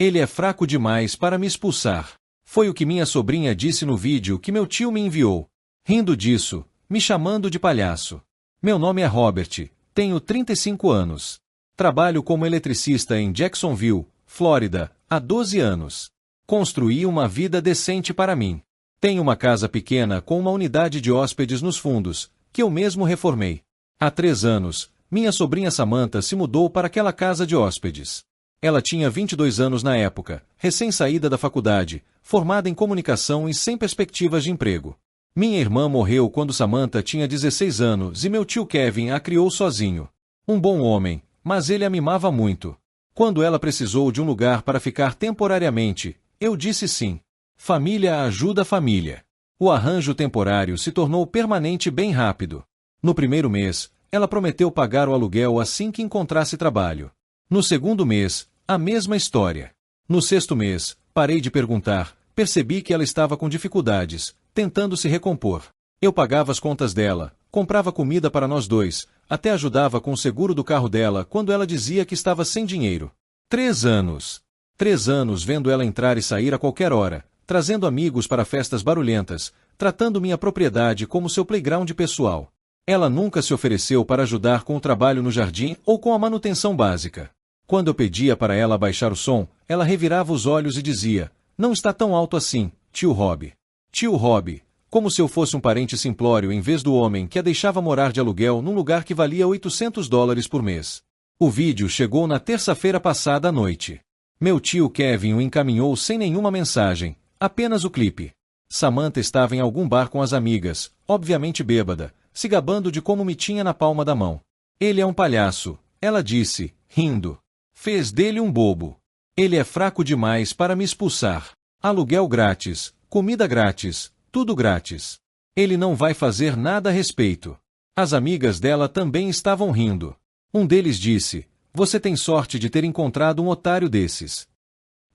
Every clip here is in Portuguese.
Ele é fraco demais para me expulsar. Foi o que minha sobrinha disse no vídeo que meu tio me enviou. Rindo disso, me chamando de palhaço. Meu nome é Robert, tenho 35 anos. Trabalho como eletricista em Jacksonville, Flórida, há 12 anos. Construí uma vida decente para mim. Tenho uma casa pequena com uma unidade de hóspedes nos fundos, que eu mesmo reformei. Há 3 anos, minha sobrinha Samantha se mudou para aquela casa de hóspedes. Ela tinha 22 anos na época, recém-saída da faculdade, formada em comunicação e sem perspectivas de emprego. Minha irmã morreu quando Samantha tinha 16 anos e meu tio Kevin a criou sozinho. Um bom homem, mas ele a mimava muito. Quando ela precisou de um lugar para ficar temporariamente, eu disse sim. Família ajuda a família. O arranjo temporário se tornou permanente bem rápido. No primeiro mês, ela prometeu pagar o aluguel assim que encontrasse trabalho. No segundo mês, a mesma história. No sexto mês, parei de perguntar, percebi que ela estava com dificuldades, tentando se recompor. Eu pagava as contas dela, comprava comida para nós dois, até ajudava com o seguro do carro dela quando ela dizia que estava sem dinheiro. 3 anos. 3 anos vendo ela entrar e sair a qualquer hora, trazendo amigos para festas barulhentas, tratando minha propriedade como seu playground pessoal. Ela nunca se ofereceu para ajudar com o trabalho no jardim ou com a manutenção básica. Quando eu pedia para ela abaixar o som, ela revirava os olhos e dizia, não está tão alto assim, tio Rob. Tio Rob, como se eu fosse um parente simplório em vez do homem que a deixava morar de aluguel num lugar que valia $800 por mês. O vídeo chegou na terça-feira passada à noite. Meu tio Kevin o encaminhou sem nenhuma mensagem, apenas o clipe. Samantha estava em algum bar com as amigas, obviamente bêbada, se gabando de como me tinha na palma da mão. Ele é um palhaço, ela disse, rindo. Fez dele um bobo. Ele é fraco demais para me expulsar. Aluguel grátis, comida grátis, tudo grátis. Ele não vai fazer nada a respeito. As amigas dela também estavam rindo. Um deles disse, você tem sorte de ter encontrado um otário desses.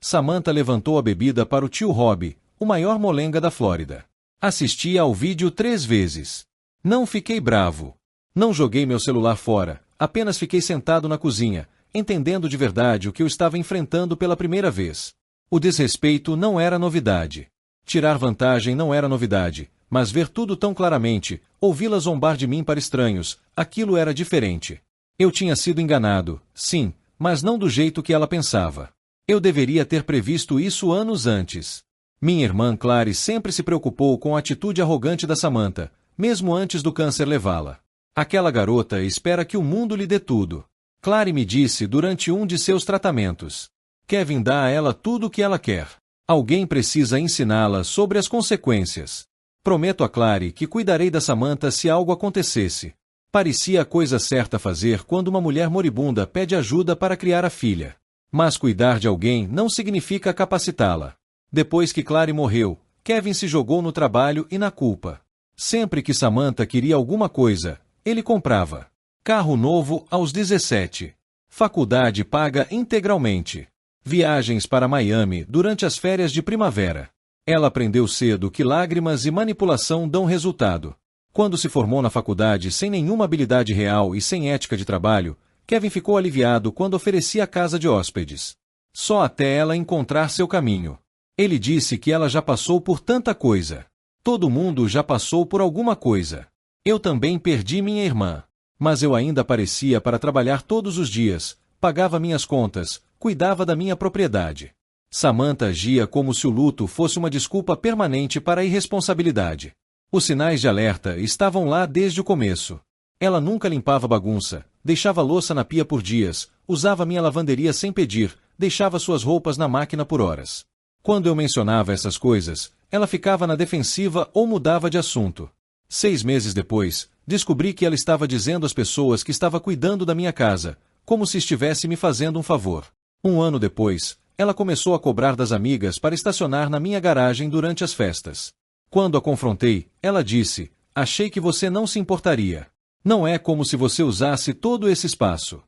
Samantha levantou a bebida para o tio Rob, o maior molenga da Flórida. Assisti ao vídeo 3 vezes. Não fiquei bravo. Não joguei meu celular fora, apenas fiquei sentado na cozinha, entendendo de verdade o que eu estava enfrentando pela primeira vez. O desrespeito não era novidade. Tirar vantagem não era novidade, mas ver tudo tão claramente, ouvi-la zombar de mim para estranhos, aquilo era diferente. Eu tinha sido enganado, sim, mas não do jeito que ela pensava. Eu deveria ter previsto isso anos antes. Minha irmã Clary sempre se preocupou com a atitude arrogante da Samantha, mesmo antes do câncer levá-la. Aquela garota espera que o mundo lhe dê tudo. Clary me disse durante um de seus tratamentos. Kevin dá a ela tudo o que ela quer. Alguém precisa ensiná-la sobre as consequências. Prometo a Clary que cuidarei da Samantha se algo acontecesse. Parecia a coisa certa a fazer quando uma mulher moribunda pede ajuda para criar a filha. Mas cuidar de alguém não significa capacitá-la. Depois que Clary morreu, Kevin se jogou no trabalho e na culpa. Sempre que Samantha queria alguma coisa, ele comprava. Carro novo aos 17. Faculdade paga integralmente. Viagens para Miami durante as férias de primavera. Ela aprendeu cedo que lágrimas e manipulação dão resultado. Quando se formou na faculdade sem nenhuma habilidade real e sem ética de trabalho, Kevin ficou aliviado quando oferecia a casa de hóspedes. Só até ela encontrar seu caminho. Ele disse que ela já passou por tanta coisa. Todo mundo já passou por alguma coisa. Eu também perdi minha irmã. Mas eu ainda aparecia para trabalhar todos os dias, pagava minhas contas, cuidava da minha propriedade. Samantha agia como se o luto fosse uma desculpa permanente para a irresponsabilidade. Os sinais de alerta estavam lá desde o começo. Ela nunca limpava bagunça, deixava louça na pia por dias, usava minha lavanderia sem pedir, deixava suas roupas na máquina por horas. Quando eu mencionava essas coisas, ela ficava na defensiva ou mudava de assunto. 6 meses depois, descobri que ela estava dizendo às pessoas que estava cuidando da minha casa, como se estivesse me fazendo um favor. 1 ano depois, ela começou a cobrar das amigas para estacionar na minha garagem durante as festas. Quando a confrontei, ela disse, achei que você não se importaria. Não é como se você usasse todo esse espaço.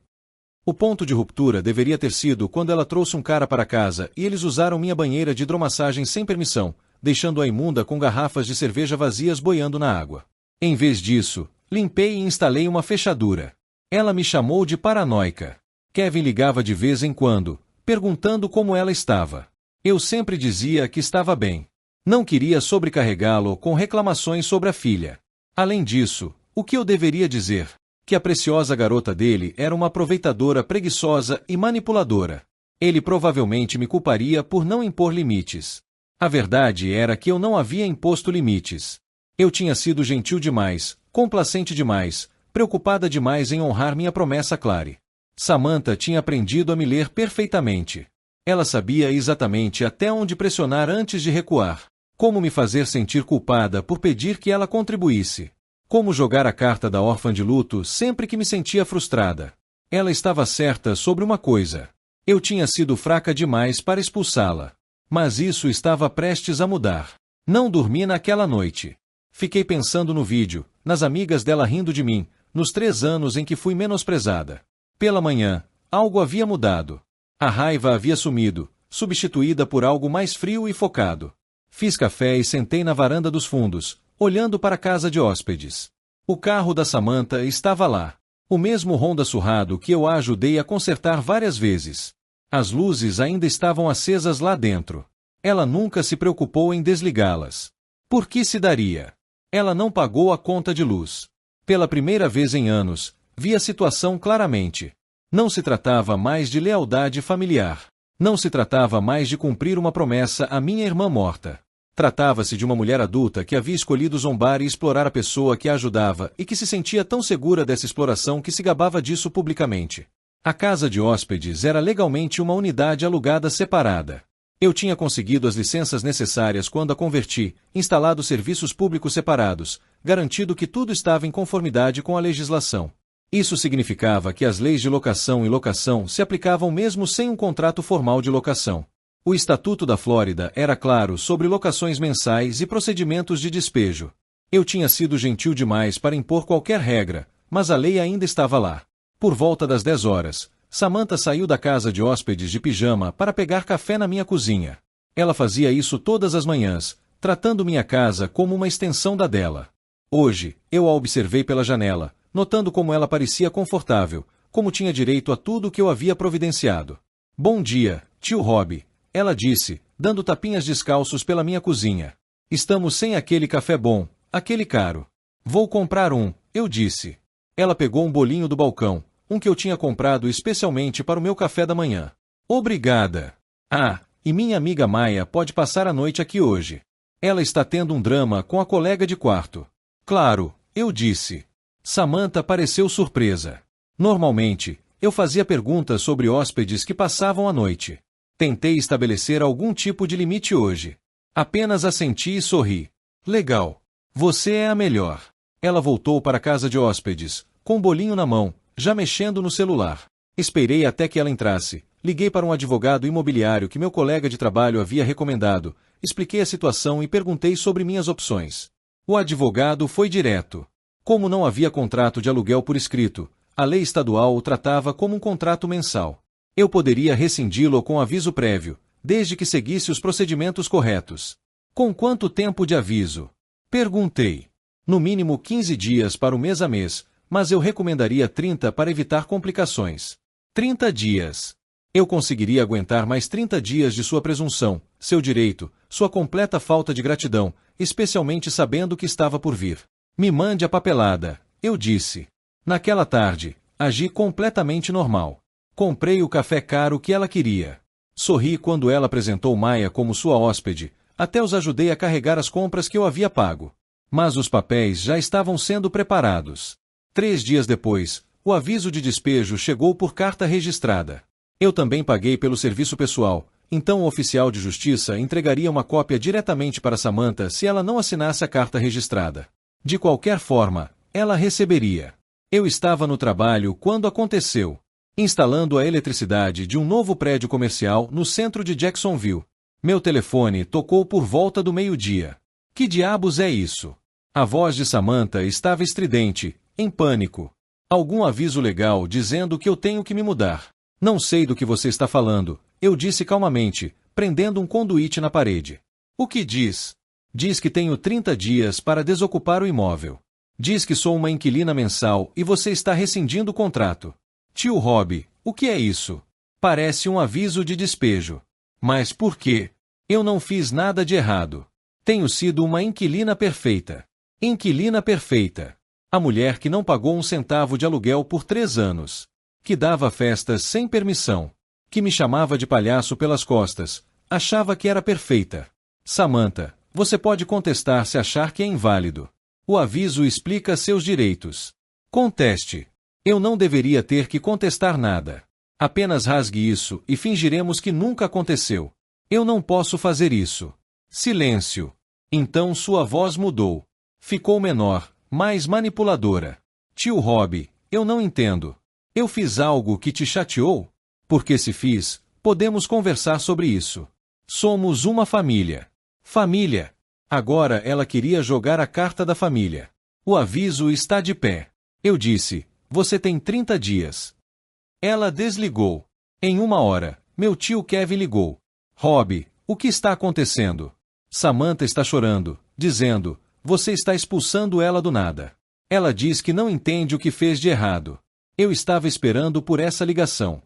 O ponto de ruptura deveria ter sido quando ela trouxe um cara para casa e eles usaram minha banheira de hidromassagem sem permissão, deixando-a imunda com garrafas de cerveja vazias boiando na água. Em vez disso, limpei e instalei uma fechadura. Ela me chamou de paranoica. Kevin ligava de vez em quando, perguntando como ela estava. Eu sempre dizia que estava bem. Não queria sobrecarregá-lo com reclamações sobre a filha. Além disso, o que eu deveria dizer? Que a preciosa garota dele era uma aproveitadora preguiçosa e manipuladora. Ele provavelmente me culparia por não impor limites. A verdade era que eu não havia imposto limites. Eu tinha sido gentil demais, complacente demais, preocupada demais em honrar minha promessa a Clary. Samantha tinha aprendido a me ler perfeitamente. Ela sabia exatamente até onde pressionar antes de recuar. Como me fazer sentir culpada por pedir que ela contribuísse. Como jogar a carta da órfã de luto sempre que me sentia frustrada. Ela estava certa sobre uma coisa. Eu tinha sido fraca demais para expulsá-la. Mas isso estava prestes a mudar. Não dormi naquela noite. Fiquei pensando no vídeo, nas amigas dela rindo de mim, nos 3 anos em que fui menosprezada. Pela manhã, algo havia mudado. A raiva havia sumido, substituída por algo mais frio e focado. Fiz café e sentei na varanda dos fundos, olhando para a casa de hóspedes. O carro da Samantha estava lá. O mesmo Honda surrado que eu a ajudei a consertar várias vezes. As luzes ainda estavam acesas lá dentro. Ela nunca se preocupou em desligá-las. Por que se daria? Ela não pagou a conta de luz. Pela primeira vez em anos, vi a situação claramente. Não se tratava mais de lealdade familiar. Não se tratava mais de cumprir uma promessa à minha irmã morta. Tratava-se de uma mulher adulta que havia escolhido zombar e explorar a pessoa que a ajudava e que se sentia tão segura dessa exploração que se gabava disso publicamente. A casa de hóspedes era legalmente uma unidade alugada separada. Eu tinha conseguido as licenças necessárias quando a converti, instalado serviços públicos separados, garantido que tudo estava em conformidade com a legislação. Isso significava que as leis de locação e locação se aplicavam mesmo sem um contrato formal de locação. O Estatuto da Flórida era claro sobre locações mensais e procedimentos de despejo. Eu tinha sido gentil demais para impor qualquer regra, mas a lei ainda estava lá. Por volta das 10 horas, Samantha saiu da casa de hóspedes de pijama para pegar café na minha cozinha. Ela fazia isso todas as manhãs, tratando minha casa como uma extensão da dela. Hoje, eu a observei pela janela, notando como ela parecia confortável, como tinha direito a tudo o que eu havia providenciado. Bom dia, tio Rob, ela disse, dando tapinhas descalços pela minha cozinha. Estamos sem aquele café bom, aquele caro. Vou comprar um, eu disse. Ela pegou um bolinho do balcão, um que eu tinha comprado especialmente para o meu café da manhã. Obrigada. Ah, e minha amiga Maia pode passar a noite aqui hoje. Ela está tendo um drama com a colega de quarto. Claro, eu disse. Samantha pareceu surpresa. Normalmente, eu fazia perguntas sobre hóspedes que passavam a noite. Tentei estabelecer algum tipo de limite hoje. Apenas assenti e sorri. Legal. Você é a melhor. Ela voltou para a casa de hóspedes, com um bolinho na mão, já mexendo no celular. Esperei até que ela entrasse. Liguei para um advogado imobiliário que meu colega de trabalho havia recomendado, expliquei a situação e perguntei sobre minhas opções. O advogado foi direto. Como não havia contrato de aluguel por escrito, a lei estadual o tratava como um contrato mensal. Eu poderia rescindi-lo com aviso prévio, desde que seguisse os procedimentos corretos. Com quanto tempo de aviso? Perguntei. No mínimo 15 dias para o mês a mês, mas eu recomendaria 30 para evitar complicações. 30 dias. Eu conseguiria aguentar mais 30 dias de sua presunção, seu direito, sua completa falta de gratidão, especialmente sabendo que estava por vir. Me mande a papelada, eu disse. Naquela tarde, agi completamente normal. Comprei o café caro que ela queria. Sorri quando ela apresentou Maia como sua hóspede, até os ajudei a carregar as compras que eu havia pago. Mas os papéis já estavam sendo preparados. 3 dias depois, o aviso de despejo chegou por carta registrada. Eu também paguei pelo serviço pessoal, então o oficial de justiça entregaria uma cópia diretamente para Samantha se ela não assinasse a carta registrada. De qualquer forma, ela receberia. Eu estava no trabalho quando aconteceu, instalando a eletricidade de um novo prédio comercial no centro de Jacksonville. Meu telefone tocou por volta do meio-dia. Que diabos é isso? A voz de Samantha estava estridente, em pânico. Algum aviso legal dizendo que eu tenho que me mudar. Não sei do que você está falando, eu disse calmamente, prendendo um conduíte na parede. O que diz? Diz que tenho 30 dias para desocupar o imóvel. Diz que sou uma inquilina mensal e você está rescindindo o contrato. Tio Rob, o que é isso? Parece um aviso de despejo. Mas por quê? Eu não fiz nada de errado. Tenho sido uma inquilina perfeita. Inquilina perfeita. A mulher que não pagou um centavo de aluguel por 3 anos. Que dava festas sem permissão. Que me chamava de palhaço pelas costas. Achava que era perfeita. Samantha, você pode contestar se achar que é inválido. O aviso explica seus direitos. Conteste. Eu não deveria ter que contestar nada. Apenas rasgue isso e fingiremos que nunca aconteceu. Eu não posso fazer isso. Silêncio. Então sua voz mudou. Ficou menor, mais manipuladora. Tio Rob, eu não entendo. Eu fiz algo que te chateou? Porque se fiz, podemos conversar sobre isso. Somos uma família. Família. Agora ela queria jogar a carta da família. O aviso está de pé. Eu disse, você tem 30 dias. Ela desligou. Em 1 hora, meu tio Kevin ligou. Rob, o que está acontecendo? Samantha está chorando, dizendo, você está expulsando ela do nada. Ela diz que não entende o que fez de errado. Eu estava esperando por essa ligação.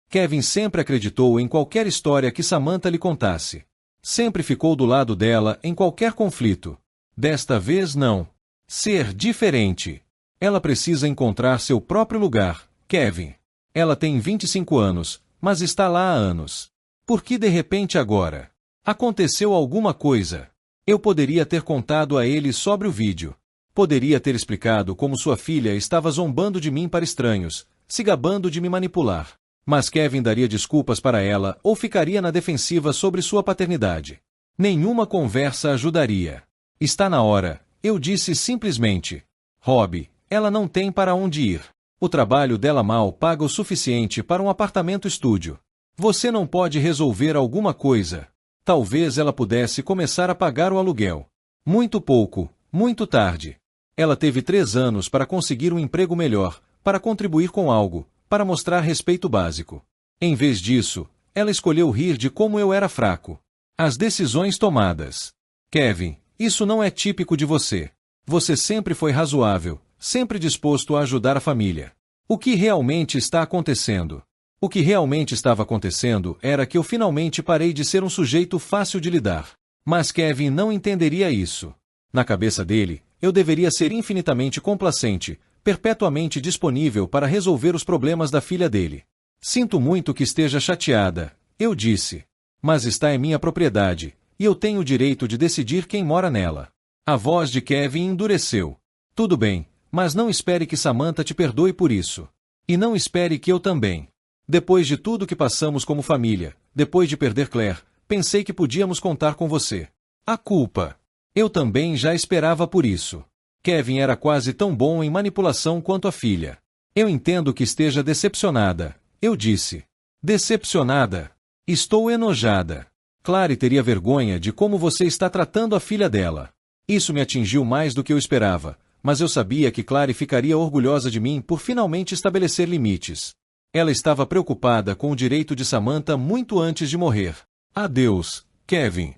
Kevin sempre acreditou em qualquer história que Samantha lhe contasse. Sempre ficou do lado dela em qualquer conflito. Desta vez não. Ser diferente. Ela precisa encontrar seu próprio lugar, Kevin. Ela tem 25 anos, mas está lá há anos. Por que de repente agora? Aconteceu alguma coisa. Eu poderia ter contado a ele sobre o vídeo. Poderia ter explicado como sua filha estava zombando de mim para estranhos, se gabando de me manipular. Mas Kevin daria desculpas para ela ou ficaria na defensiva sobre sua paternidade. Nenhuma conversa ajudaria. Está na hora, eu disse simplesmente. Rob, ela não tem para onde ir. O trabalho dela mal paga o suficiente para um apartamento-estúdio. Você não pode resolver alguma coisa. Talvez ela pudesse começar a pagar o aluguel. Muito pouco, muito tarde. Ela teve 3 anos para conseguir um emprego melhor, para contribuir com algo, para mostrar respeito básico. Em vez disso, ela escolheu rir de como eu era fraco. As decisões tomadas. Kevin, isso não é típico de você. Você sempre foi razoável, sempre disposto a ajudar a família. O que realmente está acontecendo? O que realmente estava acontecendo era que eu finalmente parei de ser um sujeito fácil de lidar. Mas Kevin não entenderia isso. Na cabeça dele, eu deveria ser infinitamente complacente, perpetuamente disponível para resolver os problemas da filha dele. Sinto muito que esteja chateada, eu disse. Mas está em minha propriedade, e eu tenho o direito de decidir quem mora nela. A voz de Kevin endureceu. Tudo bem, mas não espere que Samantha te perdoe por isso. E não espere que eu também. Depois de tudo que passamos como família, depois de perder Claire, pensei que podíamos contar com você. A culpa. Eu também já esperava por isso. Kevin era quase tão bom em manipulação quanto a filha. Eu entendo que esteja decepcionada, eu disse. Decepcionada? Estou enojada. Clary teria vergonha de como você está tratando a filha dela. Isso me atingiu mais do que eu esperava, mas eu sabia que Clary ficaria orgulhosa de mim por finalmente estabelecer limites. Ela estava preocupada com o direito de Samantha muito antes de morrer. Adeus, Kevin.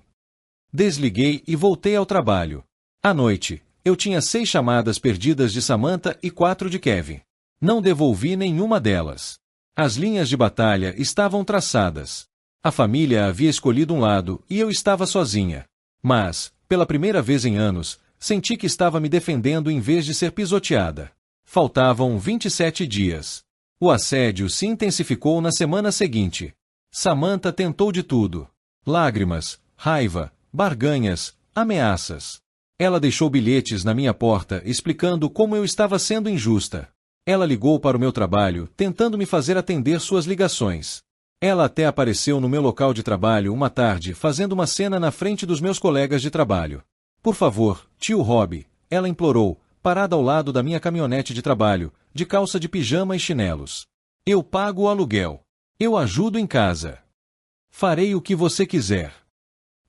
Desliguei e voltei ao trabalho. À noite, eu tinha 6 chamadas perdidas de Samantha e 4 de Kevin. Não devolvi nenhuma delas. As linhas de batalha estavam traçadas. A família havia escolhido um lado e eu estava sozinha. Mas, pela primeira vez em anos, senti que estava me defendendo em vez de ser pisoteada. Faltavam 27 dias. O assédio se intensificou na semana seguinte. Samantha tentou de tudo. Lágrimas, raiva, barganhas, ameaças. Ela deixou bilhetes na minha porta explicando como eu estava sendo injusta. Ela ligou para o meu trabalho, tentando me fazer atender suas ligações. Ela até apareceu no meu local de trabalho uma tarde fazendo uma cena na frente dos meus colegas de trabalho. Por favor, tio Rob, ela implorou, parada ao lado da minha caminhonete de trabalho, de calça de pijama e chinelos. Eu pago o aluguel. Eu ajudo em casa. Farei o que você quiser.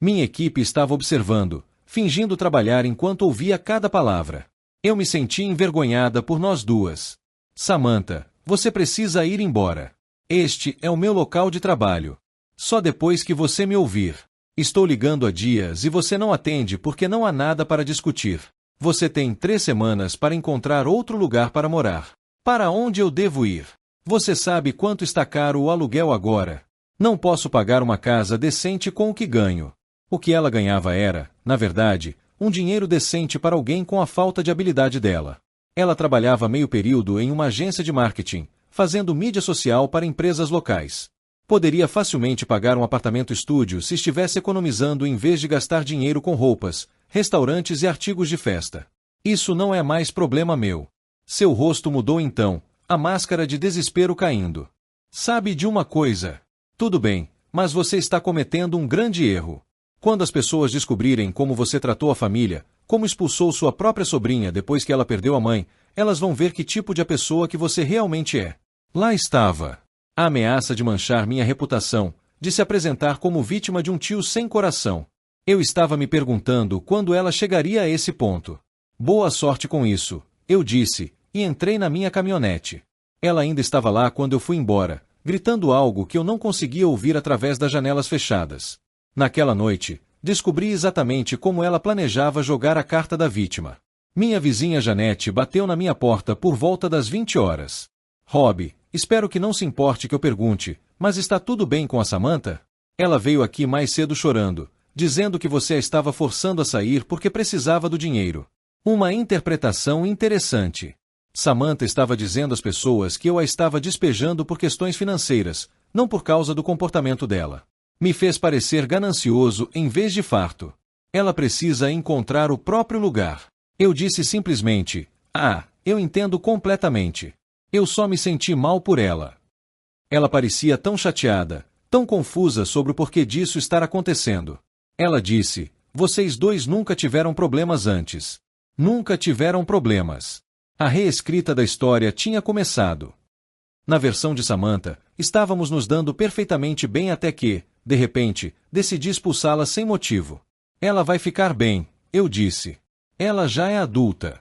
Minha equipe estava observando, fingindo trabalhar enquanto ouvia cada palavra. Eu me senti envergonhada por nós duas. Samantha, você precisa ir embora. Este é o meu local de trabalho. Só depois que você me ouvir. Estou ligando há dias e você não atende porque não há nada para discutir. Você tem 3 semanas para encontrar outro lugar para morar. Para onde eu devo ir? Você sabe quanto está caro o aluguel agora. Não posso pagar uma casa decente com o que ganho. O que ela ganhava era, na verdade, um dinheiro decente para alguém com a falta de habilidade dela. Ela trabalhava meio período em uma agência de marketing, fazendo mídia social para empresas locais. Poderia facilmente pagar um apartamento estúdio se estivesse economizando em vez de gastar dinheiro com roupas, restaurantes e artigos de festa. Isso não é mais problema meu. Seu rosto mudou então, a máscara de desespero caindo. Sabe de uma coisa? Tudo bem, mas você está cometendo um grande erro. Quando as pessoas descobrirem como você tratou a família, como expulsou sua própria sobrinha depois que ela perdeu a mãe, elas vão ver que tipo de pessoa que você realmente é. Lá estava. A ameaça de manchar minha reputação, de se apresentar como vítima de um tio sem coração. Eu estava me perguntando quando ela chegaria a esse ponto. Boa sorte com isso, eu disse, e entrei na minha caminhonete. Ela ainda estava lá quando eu fui embora, gritando algo que eu não conseguia ouvir através das janelas fechadas. Naquela noite, descobri exatamente como ela planejava jogar a carta da vítima. Minha vizinha Janete bateu na minha porta por volta das 20 horas. Rob, espero que não se importe que eu pergunte, mas está tudo bem com a Samantha? Ela veio aqui mais cedo chorando, dizendo que você a estava forçando a sair porque precisava do dinheiro. Uma interpretação interessante. Samantha estava dizendo às pessoas que eu a estava despejando por questões financeiras, não por causa do comportamento dela. Me fez parecer ganancioso em vez de farto. Ela precisa encontrar o próprio lugar. Eu disse simplesmente, eu entendo completamente. Eu só me senti mal por ela. Ela parecia tão chateada, tão confusa sobre o porquê disso estar acontecendo. Ela disse, vocês dois nunca tiveram problemas antes. Nunca tiveram problemas. A reescrita da história tinha começado. Na versão de Samantha, estávamos nos dando perfeitamente bem até que, de repente, decidi expulsá-la sem motivo. Ela vai ficar bem, eu disse. Ela já é adulta.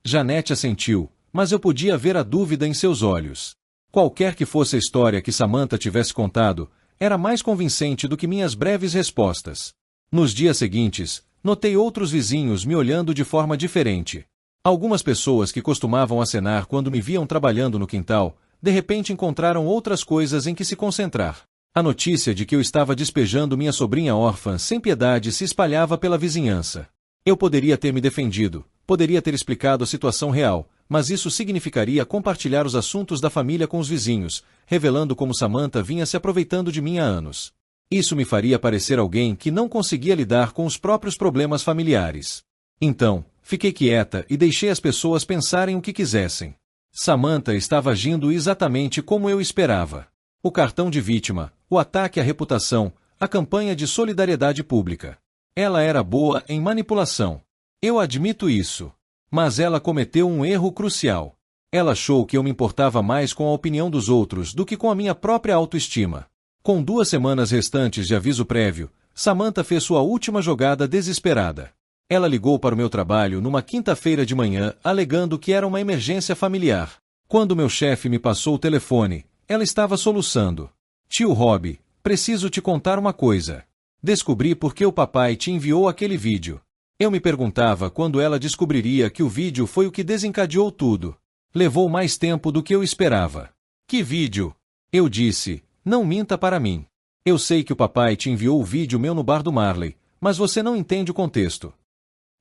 Janete assentiu, mas eu podia ver a dúvida em seus olhos. Qualquer que fosse a história que Samantha tivesse contado, era mais convincente do que minhas breves respostas. Nos dias seguintes, notei outros vizinhos me olhando de forma diferente. Algumas pessoas que costumavam acenar quando me viam trabalhando no quintal, de repente encontraram outras coisas em que se concentrar. A notícia de que eu estava despejando minha sobrinha órfã sem piedade se espalhava pela vizinhança. Eu poderia ter me defendido, poderia ter explicado a situação real, mas isso significaria compartilhar os assuntos da família com os vizinhos, revelando como Samantha vinha se aproveitando de mim há anos. Isso me faria parecer alguém que não conseguia lidar com os próprios problemas familiares. Então, fiquei quieta e deixei as pessoas pensarem o que quisessem. Samantha estava agindo exatamente como eu esperava. O cartão de vítima, o ataque à reputação, a campanha de solidariedade pública. Ela era boa em manipulação. Eu admito isso. Mas ela cometeu um erro crucial. Ela achou que eu me importava mais com a opinião dos outros do que com a minha própria autoestima. Com 2 semanas restantes de aviso prévio, Samantha fez sua última jogada desesperada. Ela ligou para o meu trabalho numa quinta-feira de manhã, alegando que era uma emergência familiar. Quando meu chefe me passou o telefone, ela estava soluçando. Tio Rob, preciso te contar uma coisa. Descobri por que o papai te enviou aquele vídeo. Eu me perguntava quando ela descobriria que o vídeo foi o que desencadeou tudo. Levou mais tempo do que eu esperava. Que vídeo? Eu disse, não minta para mim. Eu sei que o papai te enviou o vídeo meu no bar do Marley, mas você não entende o contexto.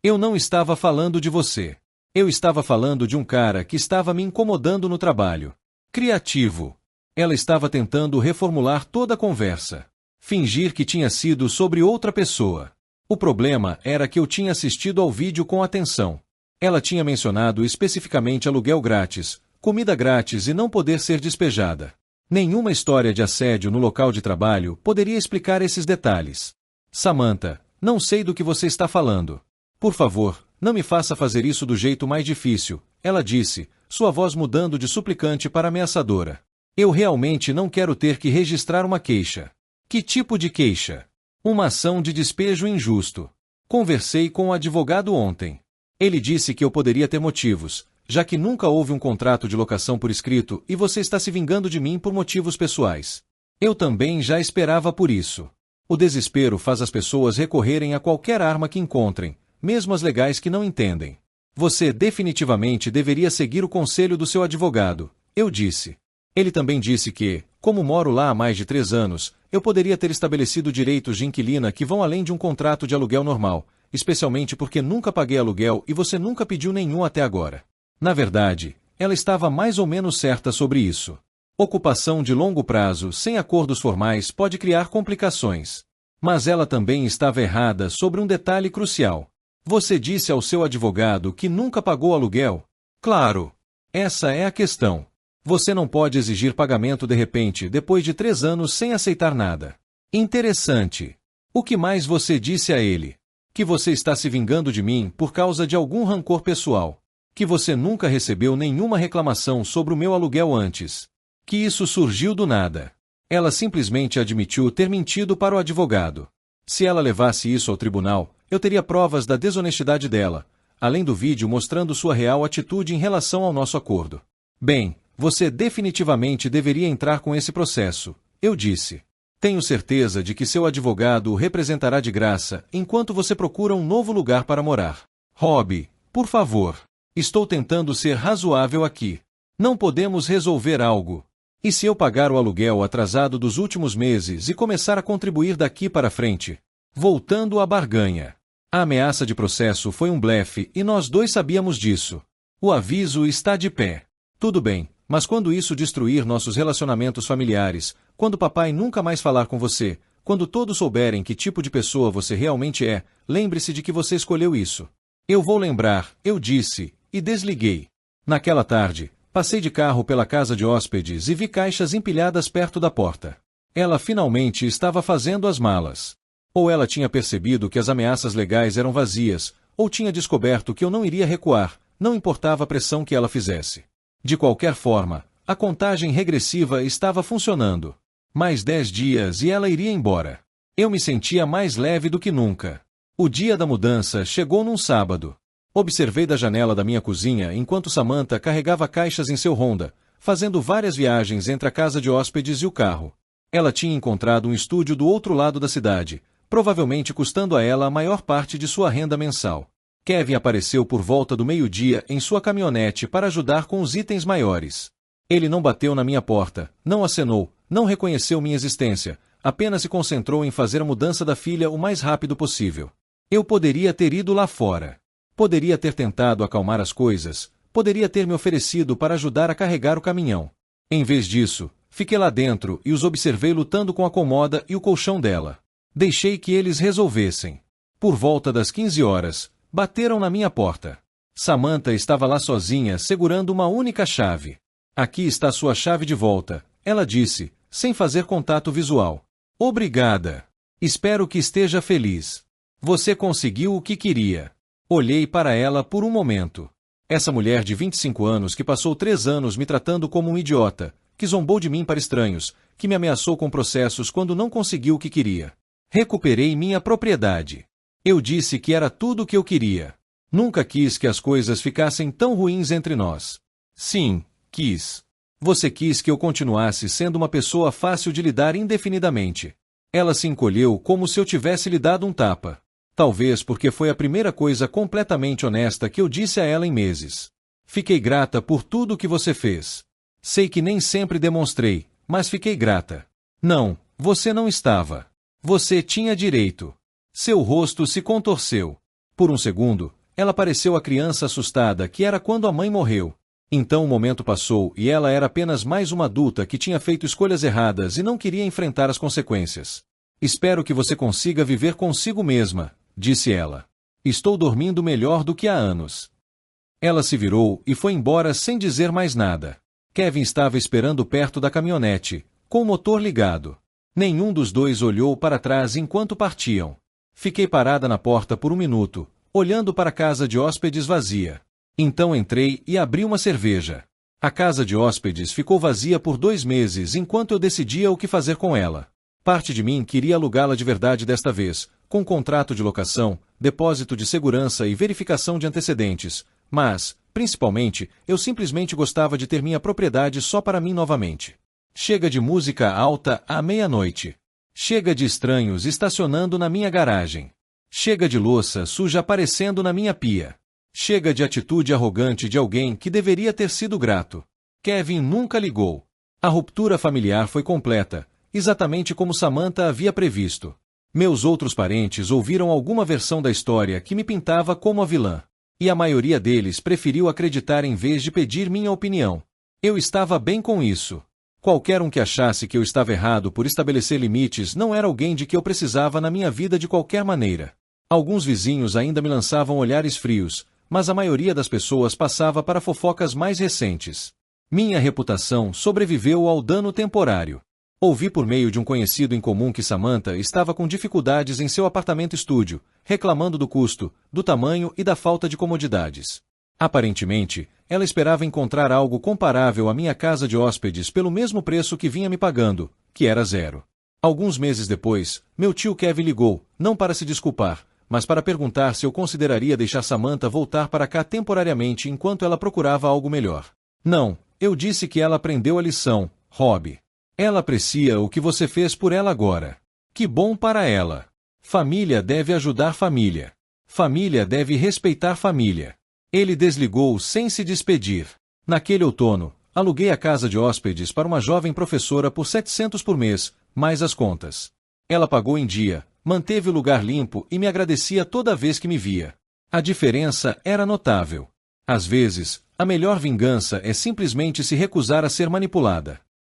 Eu não estava falando de você. Eu estava falando de um cara que estava me incomodando no trabalho. Criativo. Ela estava tentando reformular toda a conversa. Fingir que tinha sido sobre outra pessoa. O problema era que eu tinha assistido ao vídeo com atenção. Ela tinha mencionado especificamente aluguel grátis, comida grátis e não poder ser despejada. Nenhuma história de assédio no local de trabalho poderia explicar esses detalhes. Samantha, não sei do que você está falando. Por favor, não me faça fazer isso do jeito mais difícil, ela disse, sua voz mudando de suplicante para ameaçadora. Eu realmente não quero ter que registrar uma queixa. Que tipo de queixa? Uma ação de despejo injusto. Conversei com o advogado ontem. Ele disse que eu poderia ter motivos, já que nunca houve um contrato de locação por escrito e você está se vingando de mim por motivos pessoais. Eu também já esperava por isso. O desespero faz as pessoas recorrerem a qualquer arma que encontrem, mesmo as legais que não entendem. Você definitivamente deveria seguir o conselho do seu advogado, eu disse. Ele também disse que, como moro lá há mais de 3 anos, eu poderia ter estabelecido direitos de inquilina que vão além de um contrato de aluguel normal, especialmente porque nunca paguei aluguel e você nunca pediu nenhum até agora. Na verdade, ela estava mais ou menos certa sobre isso. Ocupação de longo prazo sem acordos formais pode criar complicações. Mas ela também estava errada sobre um detalhe crucial. Você disse ao seu advogado que nunca pagou aluguel? Claro. Essa é a questão. Você não pode exigir pagamento de repente depois de 3 anos sem aceitar nada. Interessante. O que mais você disse a ele? Que você está se vingando de mim por causa de algum rancor pessoal. Que você nunca recebeu nenhuma reclamação sobre o meu aluguel antes. Que isso surgiu do nada. Ela simplesmente admitiu ter mentido para o advogado. Se ela levasse isso ao tribunal, eu teria provas da desonestidade dela, além do vídeo mostrando sua real atitude em relação ao nosso acordo. Bem, você definitivamente deveria entrar com esse processo, eu disse. Tenho certeza de que seu advogado o representará de graça enquanto você procura um novo lugar para morar. Rob, por favor. Estou tentando ser razoável aqui. Não podemos resolver algo. E se eu pagar o aluguel atrasado dos últimos meses e começar a contribuir daqui para frente? Voltando à barganha. A ameaça de processo foi um blefe e nós dois sabíamos disso. O aviso está de pé. Tudo bem, mas quando isso destruir nossos relacionamentos familiares, quando papai nunca mais falar com você, quando todos souberem que tipo de pessoa você realmente é, lembre-se de que você escolheu isso. Eu vou lembrar, eu disse, e desliguei. Naquela tarde, passei de carro pela casa de hóspedes e vi caixas empilhadas perto da porta. Ela finalmente estava fazendo as malas. Ou ela tinha percebido que as ameaças legais eram vazias, ou tinha descoberto que eu não iria recuar, não importava a pressão que ela fizesse. De qualquer forma, a contagem regressiva estava funcionando. Mais 10 dias e ela iria embora. Eu me sentia mais leve do que nunca. O dia da mudança chegou num sábado. Observei da janela da minha cozinha enquanto Samantha carregava caixas em seu Honda, fazendo várias viagens entre a casa de hóspedes e o carro. Ela tinha encontrado um estúdio do outro lado da cidade, provavelmente custando a ela a maior parte de sua renda mensal. Kevin apareceu por volta do meio-dia em sua caminhonete para ajudar com os itens maiores. Ele não bateu na minha porta, não acenou, não reconheceu minha existência, apenas se concentrou em fazer a mudança da filha o mais rápido possível. Eu poderia ter ido lá fora. Poderia ter tentado acalmar as coisas, poderia ter me oferecido para ajudar a carregar o caminhão. Em vez disso, fiquei lá dentro e os observei lutando com a comoda e o colchão dela. Deixei que eles resolvessem. Por volta das 15 horas, bateram na minha porta. Samantha estava lá sozinha, segurando uma única chave. Aqui está sua chave de volta, ela disse, sem fazer contato visual. Obrigada. Espero que esteja feliz. Você conseguiu o que queria. Olhei para ela por um momento. Essa mulher de 25 anos que passou 3 anos me tratando como um idiota, que zombou de mim para estranhos, que me ameaçou com processos quando não conseguiu o que queria. Recuperei minha propriedade. Eu disse que era tudo o que eu queria. Nunca quis que as coisas ficassem tão ruins entre nós. Sim, quis. Você quis que eu continuasse sendo uma pessoa fácil de lidar indefinidamente. Ela se encolheu como se eu tivesse lhe dado um tapa. Talvez porque foi a primeira coisa completamente honesta que eu disse a ela em meses. Fiquei grata por tudo o que você fez. Sei que nem sempre demonstrei, mas fiquei grata. Não, você não estava. Você tinha direito. Seu rosto se contorceu. Por um segundo, ela pareceu a criança assustada que era quando a mãe morreu. Então o momento passou e ela era apenas mais uma adulta que tinha feito escolhas erradas e não queria enfrentar as consequências. Espero que você consiga viver consigo mesma, disse ela. Estou dormindo melhor do que há anos. Ela se virou e foi embora sem dizer mais nada. Kevin estava esperando perto da caminhonete, com o motor ligado. Nenhum dos dois olhou para trás enquanto partiam. Fiquei parada na porta por um minuto, olhando para a casa de hóspedes vazia. Então entrei e abri uma cerveja. A casa de hóspedes ficou vazia por 2 meses enquanto eu decidia o que fazer com ela. Parte de mim queria alugá-la de verdade desta vez, com contrato de locação, depósito de segurança e verificação de antecedentes, mas, principalmente, eu simplesmente gostava de ter minha propriedade só para mim novamente. Chega de música alta à meia-noite. Chega de estranhos estacionando na minha garagem. Chega de louça suja aparecendo na minha pia. Chega de atitude arrogante de alguém que deveria ter sido grato. Kevin nunca ligou. A ruptura familiar foi completa, exatamente como Samantha havia previsto. Meus outros parentes ouviram alguma versão da história que me pintava como a vilã. E a maioria deles preferiu acreditar em vez de pedir minha opinião. Eu estava bem com isso. Qualquer um que achasse que eu estava errado por estabelecer limites não era alguém de que eu precisava na minha vida de qualquer maneira. Alguns vizinhos ainda me lançavam olhares frios, mas a maioria das pessoas passava para fofocas mais recentes. Minha reputação sobreviveu ao dano temporário. Ouvi por meio de um conhecido em comum que Samantha estava com dificuldades em seu apartamento-estúdio, reclamando do custo, do tamanho e da falta de comodidades. Aparentemente, ela esperava encontrar algo comparável à minha casa de hóspedes pelo mesmo preço que vinha me pagando, que era 0. Alguns meses depois, meu tio Kevin ligou, não para se desculpar, mas para perguntar se eu consideraria deixar Samantha voltar para cá temporariamente enquanto ela procurava algo melhor. Não, eu disse que ela aprendeu a lição, Rob. Ela aprecia o que você fez por ela agora. Que bom para ela. Família deve ajudar família. Família deve respeitar família. Ele desligou sem se despedir. Naquele outono, aluguei a casa de hóspedes para uma jovem professora por $700 por mês, mais as contas. Ela pagou em dia, manteve o lugar limpo e me agradecia toda vez que me via. A diferença era notável. Às vezes, a melhor vingança é simplesmente se recusar a ser manipulada.